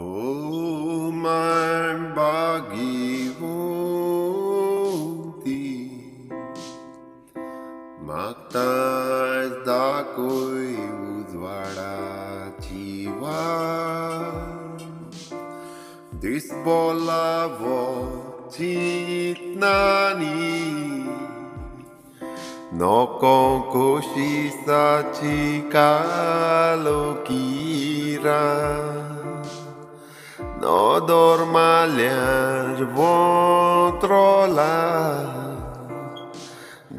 O my Bhagivati, मागताच दाखोय उजवाडाची watt. दिसबोलावो चिंतनांनी नोको कोशिसाची कालोकीरा. No dormaliar vontrolar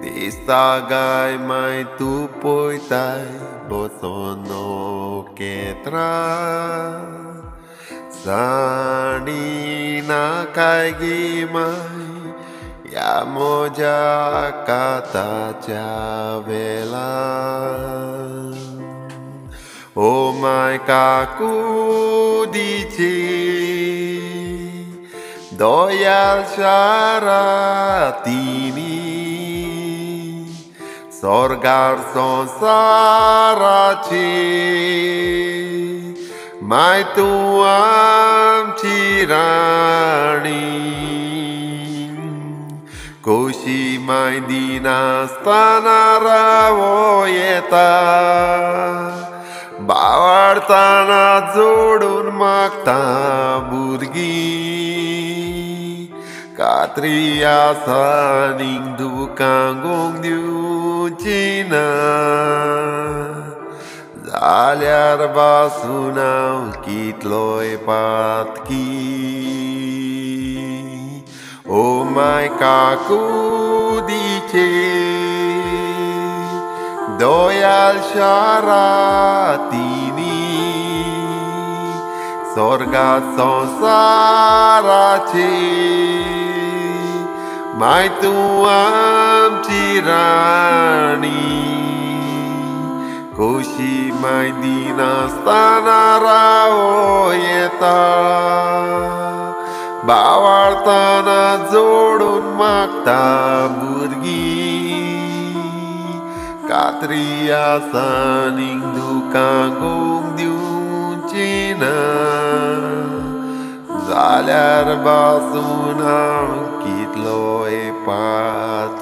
Distagai mai tu poitai bosono ketra. Sani na kaigi mai ya moja kata chavela. O mai kaku dice doyal syaratini sorgar sonsaraci mai tuam cirani koshi mai dinastana ravoyeta. भावार्थाना जोडून मागता भुरगी कात्री आसा दुखांक दिवची ना. जाल्यार बासून हांव कितलोय पातकी. ओ माय काकुदीचे doyal syaratini sorga sonsaraci mai tuam cirani koshi mai dinastana raoyeta. भावार्थाना जोडून मागता भुरगी कात्री आसा दुखांक दिवची ना. जाल्यार बासून हांव कितलोय पात